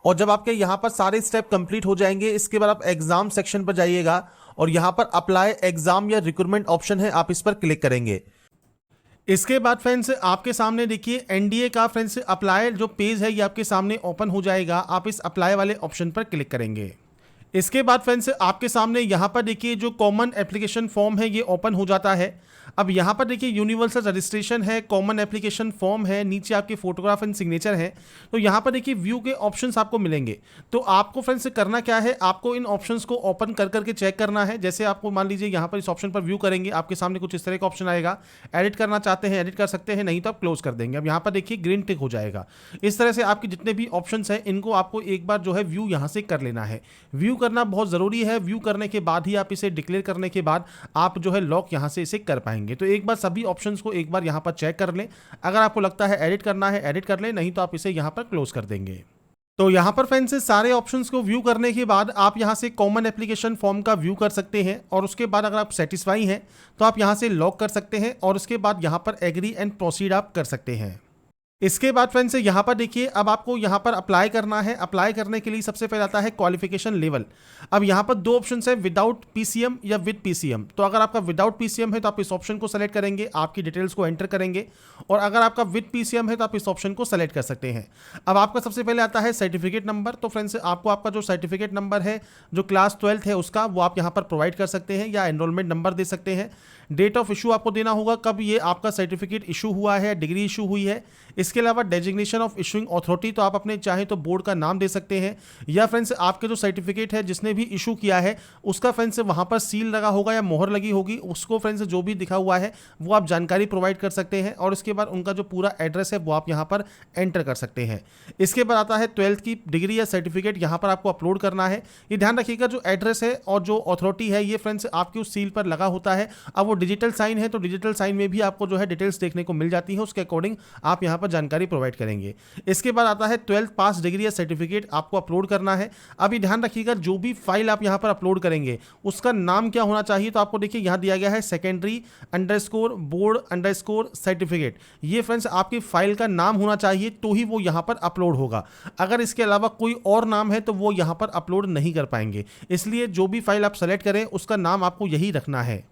Speaker 1: और जब आपके यहां पर सारे स्टेप कंप्लीट हो जाएंगे इसके बाद आप एग्जाम सेक्शन पर जाइएगा और यहां पर अप्लाई एग्जाम या रिक्रूटमेंट ऑप्शन है, आप इस पर क्लिक करेंगे। इसके बाद फ्रेंड्स आपके सामने देखिए NDA का फ्रेंड्स अप्लाई जो पेज है ये आपके सामने ओपन हो जाएगा। आप इस अप्लाई वाले ऑप्शन पर क्लिक करेंगे। इसके बाद फ्रेंड्स आपके सामने यहाँ पर देखिए जो कॉमन एप्लीकेशन फॉर्म है ये ओपन हो जाता है। अब यहाँ पर देखिए यूनिवर्सल रजिस्ट्रेशन है, कॉमन एप्लीकेशन फॉर्म है, नीचे आपके फोटोग्राफ एंड सिग्नेचर है। तो यहाँ पर देखिए व्यू के ऑप्शंस आपको मिलेंगे। तो आपको फ्रेंड्स करना क्या है, आपको इन ऑप्शंस को ओपन कर करके चेक करना है। जैसे आपको मान लीजिए यहाँ पर इस ऑप्शन पर व्यू करेंगे, आपके सामने कुछ इस तरह का ऑप्शन आएगा। एडिट करना चाहते हैं एडिट कर सकते हैं, नहीं तो आप क्लोज कर देंगे। अब यहाँ पर देखिए ग्रीन टिक हो जाएगा। इस तरह से आपके जितने भी ऑप्शंस हैं इनको आपको एक बार जो है व्यू यहाँ से कर लेना है। व्यू करना बहुत ज़रूरी है। व्यू करने के बाद ही आप इसे डिक्लेयर करने के बाद आप जो है लॉक यहाँ से इसे कर पाएंगे। तो एक बार सभी ऑप्शंस को एक बार यहाँ पर चेक कर लें। अगर आपको लगता है एडिट करना है एडिट कर लें, नहीं तो आप इसे यहाँ पर क्लोज कर देंगे। तो यहाँ पर फ्रेंड्स सारे ऑप्शंस को व्यू करने के बाद आप यहाँ से कॉमन एप्लीकेशन फॉर्म का व्यू कर सकते हैं और उसके बाद अगर आप सेटिस्फाई हैं तो आप यहाँ से लॉक कर सकते हैं और उसके बाद यहाँ पर एग्री एंड प्रोसीड आप कर सकते हैं। इसके बाद फ्रेंड्स यहाँ पर देखिए, अब आपको यहाँ पर अप्लाई करना है। अप्लाई करने के लिए सबसे पहले आता है क्वालिफिकेशन लेवल। अब यहाँ पर दो ऑप्शन है, विदाउट पीसीएम या विद पीसीएम। तो अगर आपका विदाउट पीसीएम है तो आप इस ऑप्शन को सेलेक्ट करेंगे, आपकी डिटेल्स को एंटर करेंगे, और अगर आपका विद पीसीएम है तो आप इस ऑप्शन को सेलेक्ट कर सकते हैं। अब आपका सबसे पहले आता है सर्टिफिकेट नंबर। तो फ्रेंड्स आपको आपका जो सर्टिफिकेट नंबर है, जो क्लास 12th है उसका, वो आप यहाँ पर प्रोवाइड कर सकते हैं या एनरोलमेंट नंबर दे सकते हैं। डेट ऑफ इशू आपको देना होगा, कब ये आपका सर्टिफिकेट इशू हुआ है, डिग्री इशू हुई है। इसके अलावा डेजिग्नेशन ऑफ इशूइंग अथॉरिटी, तो आप अपने चाहे तो बोर्ड का नाम दे सकते हैं, या फ्रेंड्स आपके जो सर्टिफिकेट है जिसने भी इशू किया है उसका फ्रेंड्स वहाँ पर सील लगा होगा या मोहर लगी होगी, उसको फ्रेंड्स जो भी दिखा हुआ है वो आप जानकारी प्रोवाइड कर सकते हैं। और इसके बाद उनका जो पूरा एड्रेस है वो आप यहाँ पर एंटर कर सकते हैं। इसके बाद आता है 12th की डिग्री या सर्टिफिकेट, यहाँ पर आपको अपलोड करना है। ये ध्यान रखिएगा, जो एड्रेस है और जो अथॉरिटी है ये फ्रेंड्स आपकी उस सील पर लगा होता है। अब वो डिजिटल साइन है तो डिजिटल साइन में भी आपको जो है डिटेल्स देखने को मिल जाती है, उसके अकॉर्डिंग आप यहाँ पर जानकारी प्रोवाइड करेंगे। इसके बाद आता है 12th पास डिग्री या सर्टिफिकेट आपको अपलोड करना है। अभी ध्यान रखिएगा, जो भी फाइल आप यहाँ पर अपलोड करेंगे उसका नाम क्या होना चाहिए। तो आपको देखिए यहाँ दिया गया है secondary_board_certificate। ये फ्रेंड्स आपकी फाइल का नाम होना चाहिए तो ही वो यहाँ पर अपलोड होगा। अगर इसके अलावा कोई और नाम है तो वो यहाँ पर अपलोड नहीं कर पाएंगे। इसलिए जो भी फाइल आप सेलेक्ट करें उसका नाम आपको यही रखना है।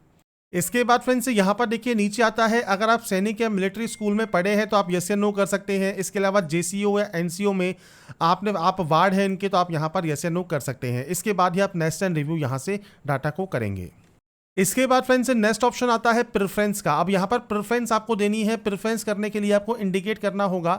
Speaker 1: इसके बाद फ्रेंड्स यहाँ पर देखिए नीचे आता है, अगर आप सैनिक या मिलिट्री स्कूल में पढ़े हैं तो आप यस या नो कर सकते हैं। इसके अलावा जेसीओ या एनसीओ में आप वार्ड हैं इनके, तो आप यहाँ पर यस या नो कर सकते हैं। इसके बाद ही आप नेक्स्ट एंड रिव्यू यहाँ से डाटा को करेंगे। इसके बाद फ्रेंड्स नेक्स्ट ऑप्शन आता है प्रेफरेंस का। अब यहाँ पर प्रेफरेंस आपको देनी है। प्रेफरेंस करने के लिए आपको इंडिकेट करना होगा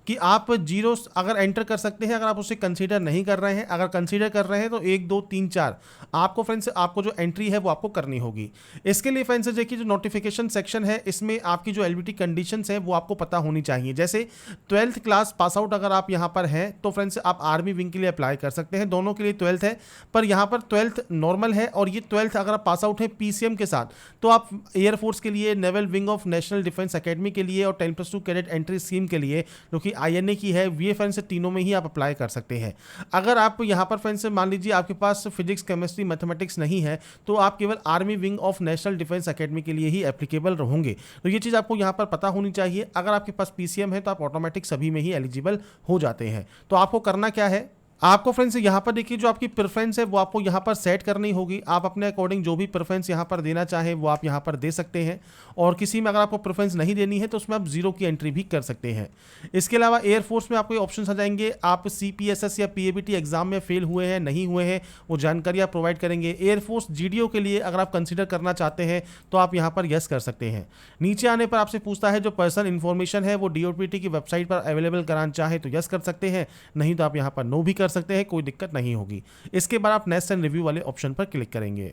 Speaker 1: कि आप 0 अगर एंटर कर सकते हैं, अगर आप उसे कंसीडर नहीं कर रहे हैं। अगर कंसीडर कर रहे हैं तो 1 2 3 4 आपको फ्रेंड्स आपको जो एंट्री है वो आपको करनी होगी। इसके लिए फ्रेंड्स देखिए, जो नोटिफिकेशन सेक्शन है इसमें आपकी जो एलिजिबिलिटी कंडीशंस है वो आपको पता होनी चाहिए। जैसे 12th क्लास पास आउट अगर आप यहाँ पर हैं तो फ्रेंड्स आप आर्मी विंग के लिए अप्लाई कर सकते हैं। दोनों के लिए 12th है, पर यहाँ पर 12th नॉर्मल है, और ये 12th अगर आप पास आउट है पीसीएम के साथ तो आप एयरफोर्स के लिए, naval wing of national Defence academy के लिए और 10+2 कैडेट एंट्री स्कीम के लिए जो कि आईएनए की है, वी फ्रेंड्स तीनों में ही आप अप्लाई कर सकते हैं। अगर आप यहाँ पर फ्रेंड्स मान लीजिए आपके पास फिजिक्स, केमिस्ट्री, मैथमेटिक्स नहीं है तो आप केवल army wing of national Defence academy के लिए ही एप्लीकेबल होंगे। तो ये चीज़ आपको यहाँ पर पता होनी चाहिए। अगर आपके पास पीसीएम है तो आप ऑटोमेटिक सभी में ही एलिजिबल हो जाते हैं। तो आपको करना क्या है, आपको फ्रेंड्स यहाँ पर देखिए जो आपकी प्रेफरेंस है वो आपको यहाँ पर सेट करनी होगी। आप अपने अकॉर्डिंग जो भी प्रेफरेंस यहाँ पर देना चाहें वो आप यहाँ पर दे सकते हैं, और किसी में अगर आपको प्रेफरेंस नहीं देनी है तो उसमें आप 0 की एंट्री भी कर सकते हैं। इसके अलावा एयरफोर्स में आपको ऑप्शन आ जाएंगे, आप CPSS या PABT एग्जाम में फेल हुए हैं, नहीं हुए हैं, वो जानकारी आप प्रोवाइड करेंगे। एयरफोर्स GDO के लिए अगर आप कंसिडर करना चाहते हैं तो आप यहाँ पर यस कर सकते हैं। नीचे आने पर आपसे पूछता है जो पर्सनल इन्फॉर्मेशन है वो DOPT की वेबसाइट पर अवेलेबल कराना चाहे तो यस कर सकते हैं, नहीं तो आप यहाँ पर नो भी कर सकते हैं, कोई दिक्कत नहीं होगी। इसके बाद आप नेक्स्ट एंड रिव्यू वाले ऑप्शन पर क्लिक करेंगे।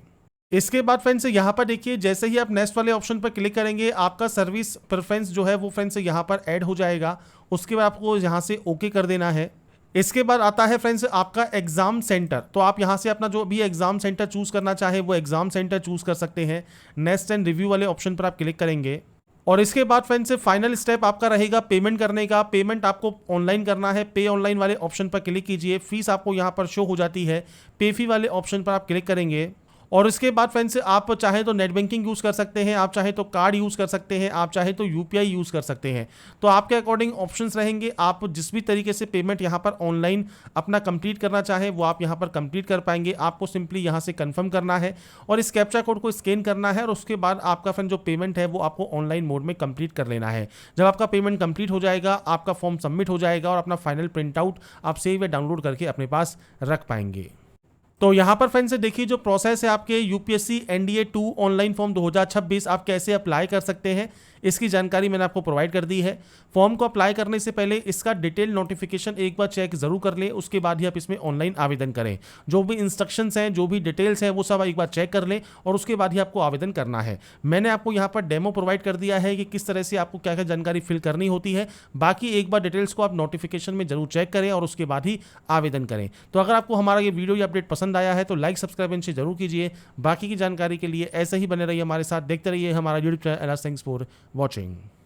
Speaker 1: इसके बाद फ्रेंड्स यहाँ पर देखिए, जैसे ही आप नेक्स्ट वाले ऑप्शन पर क्लिक करेंगे आपका सर्विस प्रेफरेंस जो है वो फ्रेंड्स यहाँ पर ऐड हो जाएगा। उसके बाद आपको यहाँ से ओके कर देना है। इसके बाद आता है फ्रेंड्स आपका एग्जाम सेंटर। तो आप यहाँ से अपना जो भी एग्जाम सेंटर चूज करना चाहे वो एग्जाम सेंटर चूज कर सकते हैं। नेक्स्ट एंड रिव्यू वाले ऑप्शन पर आप क्लिक करेंगे, और इसके बाद फ्रेंड्स फाइनल स्टेप आपका रहेगा पेमेंट करने का। पेमेंट आपको ऑनलाइन करना है। पे ऑनलाइन वाले ऑप्शन पर क्लिक कीजिए। फीस आपको यहाँ पर शो हो जाती है। पे फी वाले ऑप्शन पर आप क्लिक करेंगे, और इसके बाद फ्रेंड्स आप चाहे तो नेट बैंकिंग यूज़ कर सकते हैं, आप चाहे तो कार्ड यूज़ कर सकते हैं, आप चाहे तो UPI यूज़ कर सकते हैं। तो आपके अकॉर्डिंग ऑप्शंस रहेंगे। आप जिस भी तरीके से पेमेंट यहाँ पर ऑनलाइन अपना कंप्लीट करना चाहें वो आप यहाँ पर कंप्लीट कर पाएंगे। आपको सिंपली यहाँ से कंफर्म करना है और इस कैप्चा कोड को स्कैन करना है, और उसके बाद आपका फ्रेंड जो पेमेंट है वो आपको ऑनलाइन मोड में कंप्लीट कर लेना है। जब आपका पेमेंट कंप्लीट हो जाएगा आपका फॉर्म सबमिट हो जाएगा, और अपना फाइनल प्रिंट आउट आप सेव या डाउनलोड करके अपने पास रख पाएंगे। तो यहाँ पर फ्रेंड्स देखिए जो प्रोसेस है आपके UPSC NDA 2 ऑनलाइन फॉर्म 2026 आप कैसे अप्लाई कर सकते हैं इसकी जानकारी मैंने आपको प्रोवाइड कर दी है। फॉर्म को अप्लाई करने से पहले इसका डिटेल नोटिफिकेशन एक बार चेक जरूर कर लें, उसके बाद ही आप इसमें ऑनलाइन आवेदन करें। जो भी इंस्ट्रक्शंस हैं, जो भी डिटेल्स हैं वो सब एक बार चेक कर लें और उसके बाद ही आपको आवेदन करना है। मैंने आपको यहाँ पर डेमो प्रोवाइड कर दिया है कि किस तरह से आपको क्या क्या जानकारी फिल करनी होती है। बाकी एक बार डिटेल्स को आप नोटिफिकेशन में जरूर चेक करें और उसके बाद ही आवेदन करें। तो अगर आपको हमारा ये वीडियो या अपडेट पसंद आया है तो लाइक सब्सक्राइब इनसे जरूर कीजिए। बाकी की जानकारी के लिए ऐसे ही बने रहिए हमारे साथ, देखते रहिए हमारा YouTube channel. Thanks for watching.